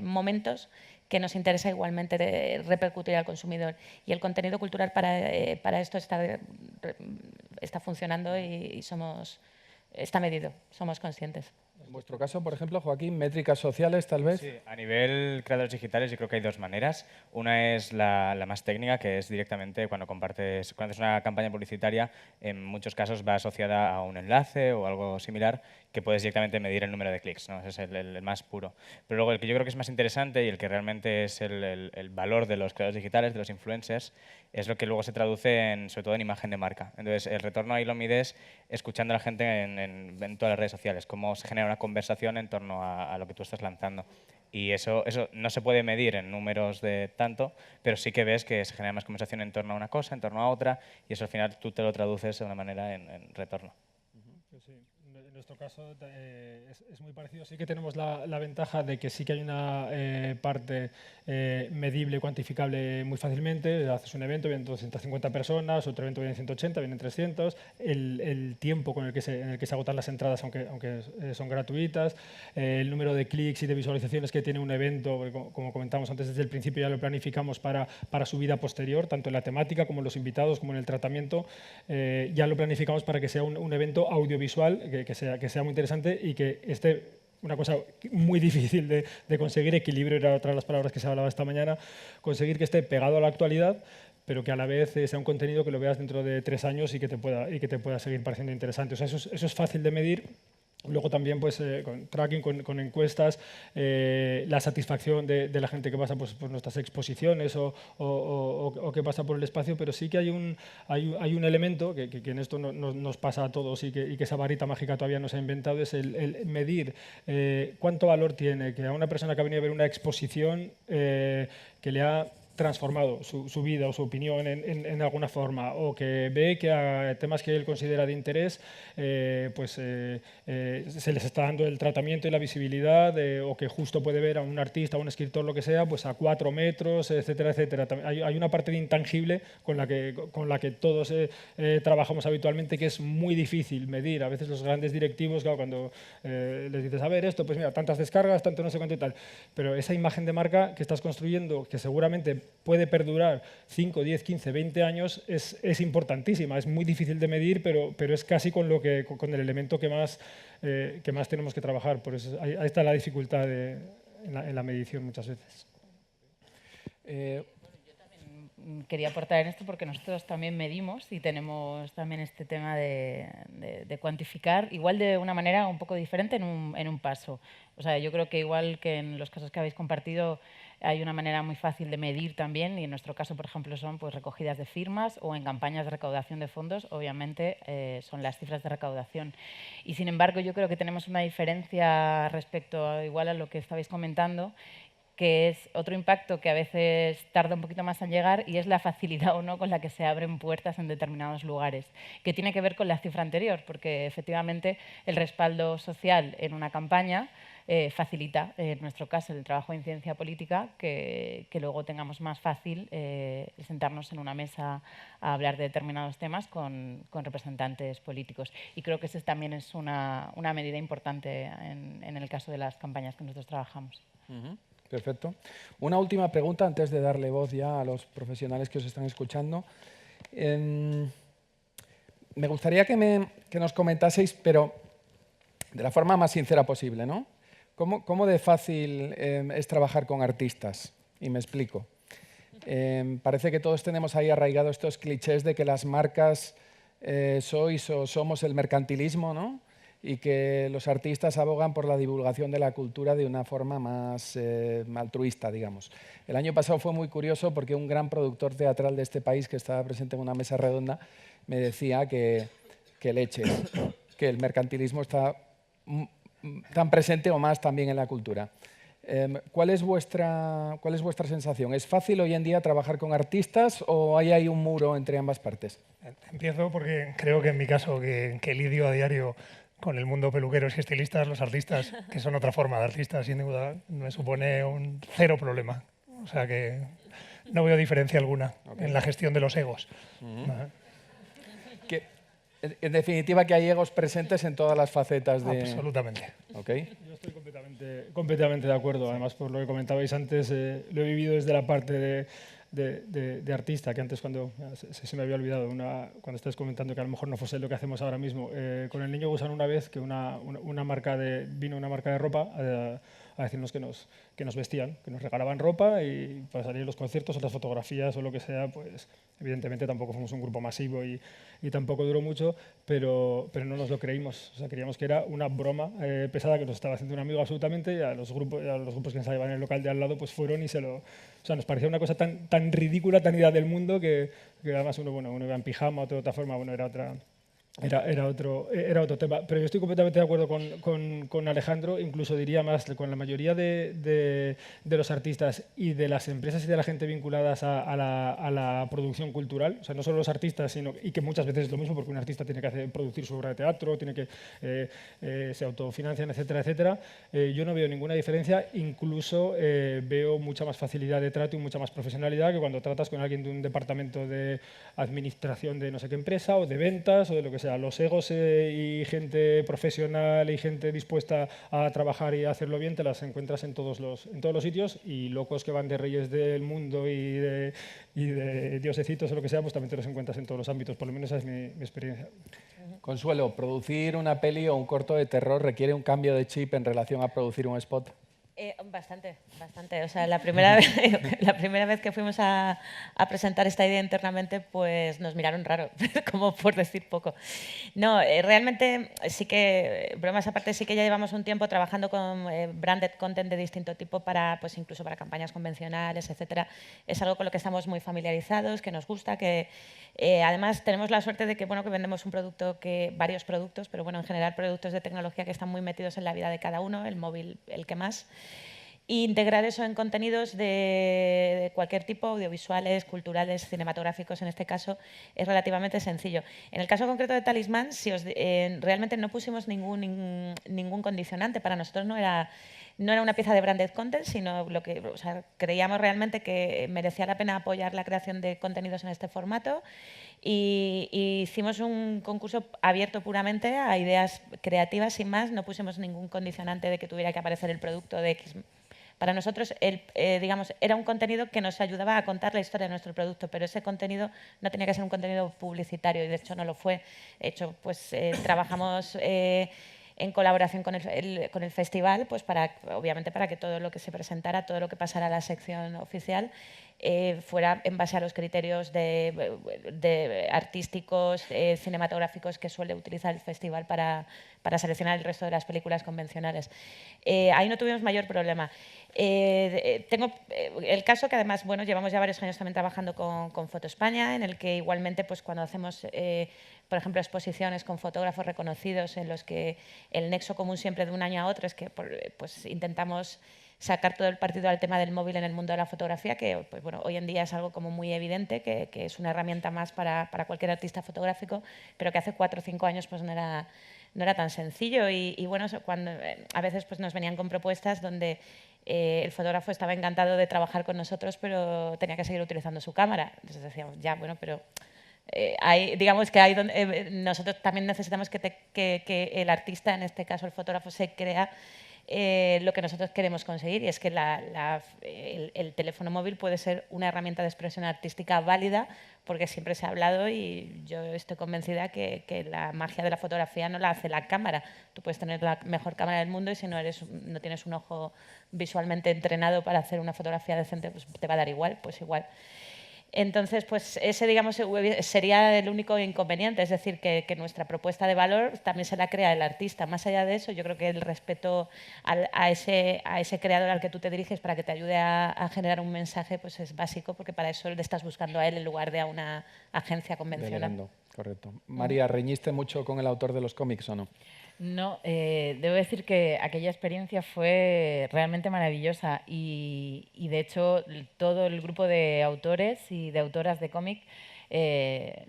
momentos que nos interesa igualmente repercutir al consumidor. Y el contenido cultural para esto está funcionando y está medido, somos conscientes. En vuestro caso, por ejemplo, Joaquín, métricas sociales, tal vez. Sí, a nivel creadores digitales yo creo que hay dos maneras. Una es la más técnica, que es directamente cuando haces una campaña publicitaria, en muchos casos va asociada a un enlace o algo similar, que puedes directamente medir el número de clics, ¿no? Ese es el más puro. Pero luego el que yo creo que es más interesante y el que realmente es el valor de los creadores digitales, de los influencers, es lo que luego se traduce sobre todo en imagen de marca. Entonces, el retorno ahí lo mides escuchando a la gente en todas las redes sociales, cómo se genera una conversación en torno a lo que tú estás lanzando. Y eso no se puede medir en números de tanto, pero sí que ves que se genera más conversación en torno a una cosa, en torno a otra, y eso al final tú te lo traduces de una manera en retorno. Sí. En nuestro caso es muy parecido. Sí que tenemos la ventaja de que sí que hay una parte medible, cuantificable muy fácilmente. Haces un evento, vienen 250 personas, otro evento vienen 180, vienen 300. El tiempo en el que se agotan las entradas, aunque son gratuitas. El número de clics y de visualizaciones que tiene un evento, como comentamos antes, desde el principio ya lo planificamos para su vida posterior, tanto en la temática como en los invitados, como en el tratamiento. Ya lo planificamos para que sea un evento audiovisual, que sea muy interesante y que esté, una cosa muy difícil de conseguir, equilibrio era otra de las palabras que se hablaba esta mañana, conseguir que esté pegado a la actualidad, pero que a la vez sea un contenido que lo veas dentro de 3 años y que te pueda seguir pareciendo interesante. O sea, eso es fácil de medir. Luego también pues, con tracking, con encuestas, la satisfacción de la gente que pasa pues, por nuestras exposiciones o que pasa por el espacio, pero sí que hay un elemento que en esto nos pasa a todos y que esa varita mágica todavía no se ha inventado, es el medir cuánto valor tiene que a una persona que ha venido a ver una exposición que le ha transformado su vida o su opinión en alguna forma, o que ve que a temas que él considera de interés se les está dando el tratamiento y la visibilidad, o que justo puede ver a un artista, a un escritor, lo que sea, pues a 4 metros, etcétera, etcétera. Hay una parte de intangible con la que todos trabajamos habitualmente, que es muy difícil medir. A veces los grandes directivos, claro, cuando les dices, a ver, esto, pues mira, tantas descargas, tanto no sé cuánto y tal, pero esa imagen de marca que estás construyendo, que seguramente puede perdurar 5, 10, 15, 20 años, es importantísima. Es muy difícil de medir, pero es casi con el elemento que más tenemos que trabajar. Por eso ahí está la dificultad en la medición muchas veces. Yo también quería aportar en esto porque nosotros también medimos y tenemos también este tema de cuantificar, igual de una manera un poco diferente en un paso. O sea, yo creo que igual que en los casos que habéis compartido, hay una manera muy fácil de medir también, y en nuestro caso, por ejemplo, son pues, recogidas de firmas, o en campañas de recaudación de fondos, obviamente son las cifras de recaudación. Y sin embargo, yo creo que tenemos una diferencia respecto igual a lo que estabais comentando, que es otro impacto que a veces tarda un poquito más en llegar, y es la facilidad o no con la que se abren puertas en determinados lugares, que tiene que ver con la cifra anterior, porque efectivamente el respaldo social en una campaña facilita, en nuestro caso, el trabajo de incidencia política, que luego tengamos más fácil sentarnos en una mesa a hablar de determinados temas con representantes políticos. Y creo que esa también es una medida importante en el caso de las campañas que nosotros trabajamos. Perfecto. Una última pregunta antes de darle voz ya a los profesionales que os están escuchando. Me gustaría que nos comentaseis, pero de la forma más sincera posible, ¿no? ¿Cómo de fácil es trabajar con artistas? Y me explico. Parece que todos tenemos ahí arraigados estos clichés de que las marcas sois o somos el mercantilismo, ¿no? Y que los artistas abogan por la divulgación de la cultura de una forma más altruista, digamos. El año pasado fue muy curioso porque un gran productor teatral de este país que estaba presente en una mesa redonda me decía que leches, que el mercantilismo está tan presente o más también en la cultura. ¿Cuál es vuestra sensación? ¿Es fácil hoy en día trabajar con artistas o hay ahí un muro entre ambas partes? Empiezo porque creo que en mi caso, que lidio a diario con el mundo peluqueros y estilistas, los artistas, que son otra forma de artistas, sin duda, me supone un cero problema. O sea que no veo diferencia alguna en la gestión de los egos. En definitiva, que hay egos presentes en todas las facetas de... Absolutamente. Okay. Yo estoy completamente de acuerdo. Además, por lo que comentabais antes, lo he vivido desde la parte de artista, que antes cuando se me había olvidado, cuando estáis comentando que a lo mejor no fuese lo que hacemos ahora mismo. Con el Niño Gusano una vez que vino una marca de ropa a decirnos que nos vestían, que nos regalaban ropa y para salir a los conciertos o las fotografías o lo que sea, pues evidentemente tampoco fuimos un grupo masivo y tampoco duró mucho, pero no nos lo creímos. O sea, creíamos que era una broma pesada que nos estaba haciendo un amigo absolutamente y a los grupos que ensaiaban en el local de al lado pues fueron y o sea, nos parecía una cosa tan ridícula, tan ida del mundo que además uno iba en pijama o de otra forma, bueno, era otro tema. Pero yo estoy completamente de acuerdo con Alejandro, incluso diría más, con la mayoría de los artistas y de las empresas y de la gente vinculadas a la producción cultural. O sea, no solo los artistas, y que muchas veces es lo mismo, porque un artista tiene que producir su obra de teatro, tiene que se autofinancian, etcétera, etcétera. Yo no veo ninguna diferencia, incluso veo mucha más facilidad de trato y mucha más profesionalidad que cuando tratas con alguien de un departamento de administración de no sé qué empresa o de ventas o de lo que sea. Los egos y gente profesional y gente dispuesta a trabajar y a hacerlo bien te las encuentras en todos los sitios, y locos que van de reyes del mundo y de diosecitos o lo que sea, pues también te los encuentras en todos los ámbitos. Por lo menos esa es mi experiencia. Consuelo, ¿producir una peli o un corto de terror requiere un cambio de chip en relación a producir un spot? Bastante. O sea, la primera vez que fuimos a presentar esta idea internamente, pues nos miraron raro, como por decir poco. No, realmente sí que, bromas aparte, sí que ya llevamos un tiempo trabajando con branded content de distinto tipo pues incluso para campañas convencionales, etcétera. Es algo con lo que estamos muy familiarizados, que nos gusta, que además tenemos la suerte de que, bueno, que vendemos varios productos, pero bueno, en general productos de tecnología que están muy metidos en la vida de cada uno, el móvil el que más. E integrar eso en contenidos de cualquier tipo, audiovisuales, culturales, cinematográficos, en este caso, es relativamente sencillo. En el caso concreto de Talismán, realmente no pusimos ningún condicionante. Para nosotros no era una pieza de branded content, sino creíamos realmente que merecía la pena apoyar la creación de contenidos en este formato. Y hicimos un concurso abierto puramente a ideas creativas, sin más. No pusimos ningún condicionante de que tuviera que aparecer el producto de X. Para nosotros, digamos, era un contenido que nos ayudaba a contar la historia de nuestro producto, pero ese contenido no tenía que ser un contenido publicitario, y de hecho no lo fue. De hecho, pues trabajamos en colaboración con el festival, pues obviamente para que todo lo que se presentara, todo lo que pasara a la sección oficial, fuera en base a los criterios artísticos, cinematográficos que suele utilizar el festival para seleccionar el resto de las películas convencionales. Ahí no tuvimos mayor problema. Tengo el caso que además, bueno, llevamos ya varios años también trabajando con Foto España, en el que igualmente, pues cuando hacemos, por ejemplo, exposiciones con fotógrafos reconocidos, en los que el nexo común siempre de un año a otro es que pues intentamos sacar todo el partido al tema del móvil en el mundo de la fotografía, que pues, bueno, hoy en día es algo como muy evidente, que es una herramienta más para cualquier artista fotográfico, pero que hace 4 o 5 años pues no era tan sencillo. Y bueno, cuando a veces pues nos venían con propuestas donde el fotógrafo estaba encantado de trabajar con nosotros, pero tenía que seguir utilizando su cámara. Entonces decíamos, ya, bueno, pero digamos que nosotros también necesitamos que el artista, en este caso el fotógrafo, se crea lo que nosotros queremos conseguir, y es que el teléfono móvil puede ser una herramienta de expresión artística válida, porque siempre se ha hablado, y yo estoy convencida que la magia de la fotografía no la hace la cámara. Tú puedes tener la mejor cámara del mundo y si no tienes un ojo visualmente entrenado para hacer una fotografía decente, pues te va a dar igual, pues igual. Entonces, pues ese, digamos, sería el único inconveniente, es decir, que nuestra propuesta de valor también se la crea el artista. Más allá de eso, yo creo que el respeto a ese creador al que tú te diriges para que te ayude a generar un mensaje, pues es básico, porque para eso le estás buscando a él en lugar de a una agencia convencional. Delegando, correcto. María, ¿reñiste mucho con el autor de los cómics o no? No, debo decir que aquella experiencia fue realmente maravillosa y de hecho todo el grupo de autores y de autoras de cómic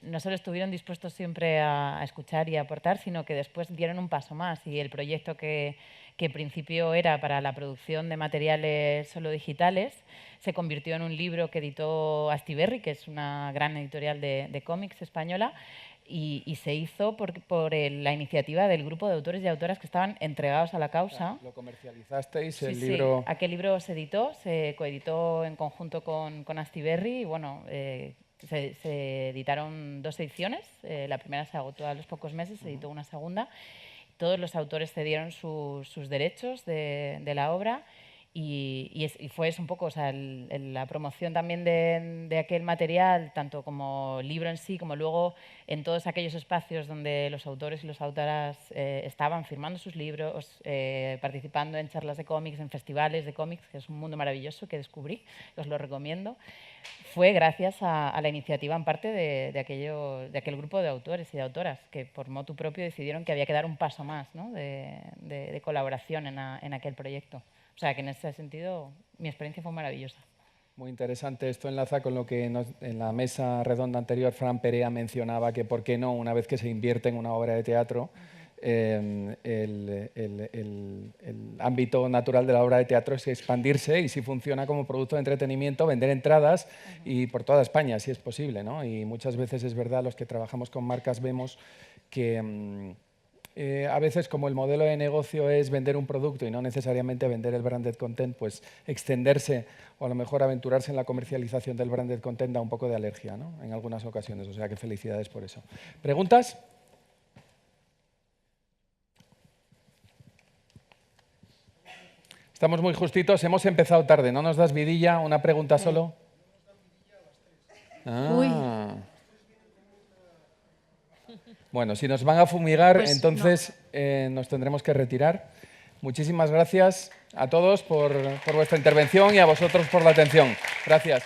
no solo estuvieron dispuestos siempre a escuchar y a aportar, sino que después dieron un paso más y el proyecto que en principio era para la producción de materiales solo digitales se convirtió en un libro que editó Astiberri, que es una gran editorial de cómics española. Y se hizo por la iniciativa del grupo de autores y autoras que estaban entregados a la causa. Lo comercializasteis, sí, el libro... Sí, aquel libro se editó, se coeditó en conjunto con Astiberri y bueno, se editaron 2 ediciones. La primera se agotó a los pocos meses, se editó una segunda. Todos los autores cedieron sus derechos de la obra. Y fue eso un poco, o sea, la promoción también de aquel material, tanto como libro en sí, como luego en todos aquellos espacios donde los autores y las autoras estaban firmando sus libros, participando en charlas de cómics, en festivales de cómics, que es un mundo maravilloso que descubrí, os lo recomiendo. Fue gracias a la iniciativa en parte de aquel grupo de autores y de autoras que por motu propio decidieron que había que dar un paso más, ¿no? de colaboración en aquel proyecto. O sea, que en ese sentido mi experiencia fue maravillosa. Muy interesante. Esto enlaza con lo que en la mesa redonda anterior Fran Perea mencionaba, que por qué no, una vez que se invierte en una obra de teatro, el ámbito natural de la obra de teatro es expandirse y si funciona como producto de entretenimiento, vender entradas y por toda España, si es posible, ¿no? Y muchas veces es verdad, los que trabajamos con marcas vemos que a veces como el modelo de negocio es vender un producto y no necesariamente vender el branded content, pues extenderse o a lo mejor aventurarse en la comercialización del branded content da un poco de alergia, ¿no? En algunas ocasiones, o sea que felicidades por eso. ¿Preguntas? Estamos muy justitos, hemos empezado tarde, ¿no nos das vidilla? ¿Una pregunta solo? Ah. Bueno, si nos van a fumigar, pues entonces no. Nos tendremos que retirar. Muchísimas gracias a todos por vuestra intervención y a vosotros por la atención. Gracias.